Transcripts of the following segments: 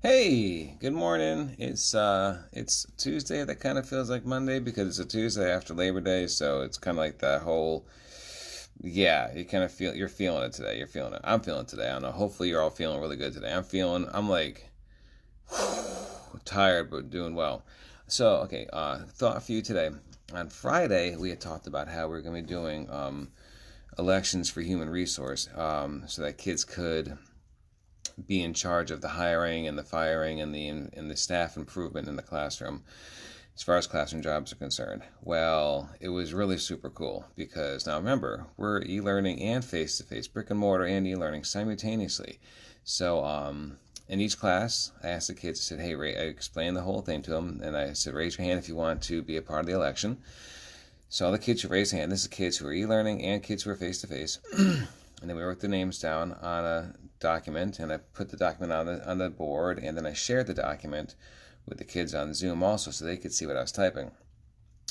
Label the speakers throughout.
Speaker 1: Hey, good morning. It's Tuesday that kind of feels like Monday because it's a Tuesday after Labor Day, so it's kind of like that whole yeah, you kind of feel you're feeling it today. You're feeling it. I'm feeling it today. I don't know. Hopefully you're all feeling really good today. I'm like tired but doing well. So, okay, thought for you today. On Friday, we had talked about how we are going to be doing elections for human resource so that kids could be in charge of the hiring and the firing and the staff improvement in the classroom as far as classroom jobs are concerned. Well, it was really super cool because now remember, we're e-learning and face-to-face, brick and mortar and e-learning simultaneously. So in each class, I asked the kids, I said, hey, I explained the whole thing to them, and I said, raise your hand if you want to be a part of the election. So all the kids who raised their hand, this is kids who are e-learning and kids who are face-to-face. And then we wrote the names down on a document, and I put the document on the board, and then I shared the document with the kids on Zoom also so they could see what I was typing.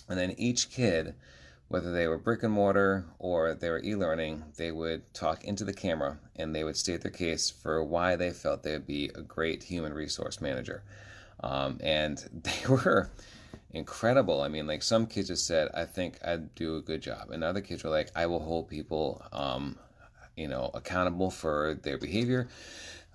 Speaker 1: And then each kid, whether they were brick and mortar or they were e-learning, they would talk into the camera and they would state their case for why they felt they would be a great human resource manager. And they were incredible. I mean, like some kids just said, I think I'd do a good job. And other kids were like, I will hold people accountable for their behavior.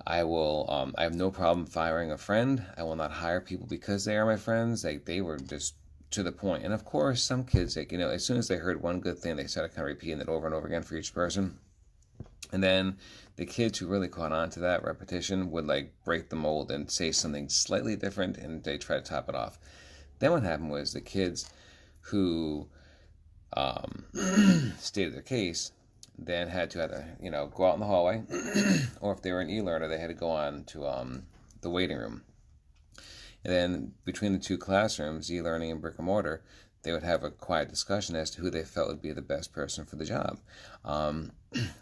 Speaker 1: I have no problem firing a friend. I will not hire people because they are my friends. Like they were just to the point. And of course, some kids, as soon as they heard one good thing, they started kind of repeating it over and over again for each person. And then the kids who really caught on to that repetition would like break the mold and say something slightly different and they try to top it off. Then what happened was the kids who stated their case then had to either go out in the hallway, or if they were an e-learner, they had to go on to the waiting room. And then between the two classrooms, e-learning and brick and mortar, they would have a quiet discussion as to who they felt would be the best person for the job. And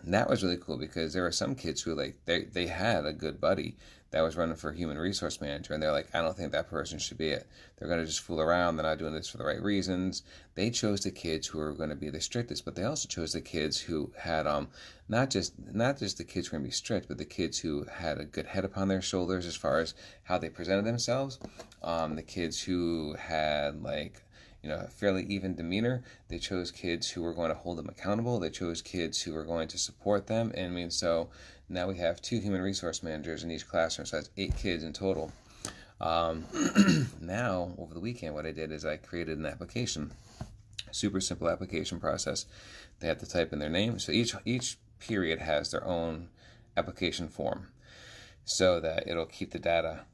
Speaker 1: that was really cool because there were some kids who they had a good buddy that was running for human resource manager, and they're like, I don't think that person should be it. They're going to just fool around. They're not doing this for the right reasons. They chose the kids who were going to be the strictest, but they also chose the kids who had not just the kids who were going to be strict, but the kids who had a good head upon their shoulders as far as how they presented themselves. The kids who had fairly even demeanor. They chose kids who were going to hold them accountable. They chose kids who were going to support them. And I mean, so now we have 2 human resource managers in each classroom, so that's 8 kids in total. Now, over the weekend, what I did is I created an application, super simple application process. They have to type in their name. So each period has their own application form so that it'll keep the data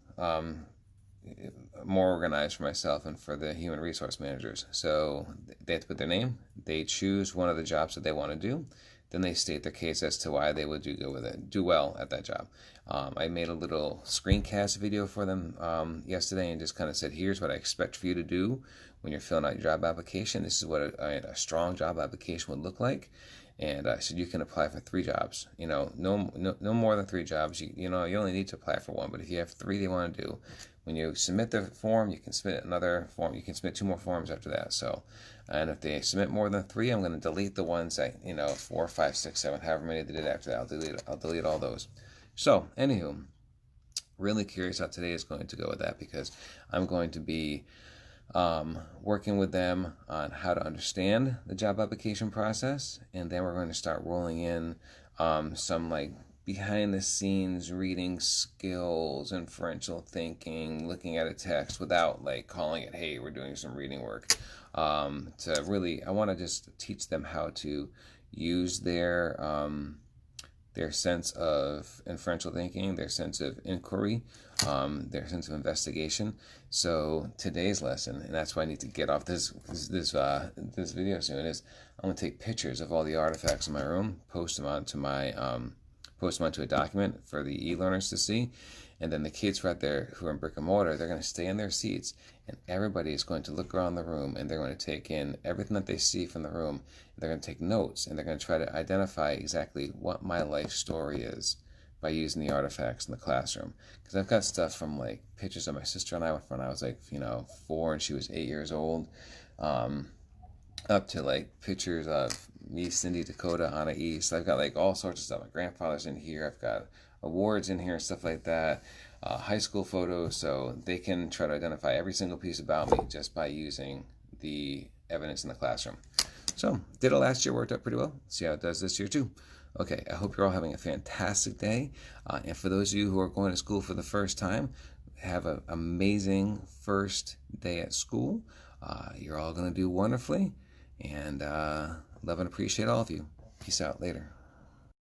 Speaker 1: more organized for myself and for the human resource managers. So they have to put their name, they choose one of the jobs that they want to do, then they state their case as to why they would do well at that job. I made a little screencast video for them yesterday and just kind of said, here's what I expect for you to do when you're filling out your job application. This is what a strong job application would look like. And I said you can apply for 3 jobs. No more than 3 jobs. You only need to apply for 1. But if you have 3 they want to do, when you submit the form, you can submit another form. You can submit 2 more forms after that. So, and if they submit more than 3, I'm going to delete the ones that 4, 5, 6, 7, however many they did after that. I'll delete all those. So, anywho, really curious how today is going to go with that because I'm going to be working with them on how to understand the job application process, and then we're going to start rolling in some behind the scenes reading skills, inferential thinking, looking at a text without calling it, hey, we're doing some reading work. I want to just teach them how to use their sense of inferential thinking, their sense of inquiry, their sense of investigation. So today's lesson, and that's why I need to get off this video soon, is I'm going to take pictures of all the artifacts in my room, post them onto a document for the e-learners to see, and then the kids right there who are in brick and mortar, they're going to stay in their seats, and everybody is going to look around the room, and they're going to take in everything that they see from the room. They're going to take notes, and they're going to try to identify exactly what my life story is by using the artifacts in the classroom. Because I've got stuff from pictures of my sister and I when I was 4 and she was 8 years old, up to pictures of me, Cindy, Dakota, Anna East. I've got all sorts of stuff. My grandfather's in here. I've got awards in here and stuff like that. high school photos, so they can try to identify every single piece about me just by using the evidence in the classroom. So, did it last year, worked out pretty well. See how it does this year too. Okay, I hope you're all having a fantastic day. And for those of you who are going to school for the first time, have an amazing first day at school. You're all going to do wonderfully. And love and appreciate all of you. Peace out later.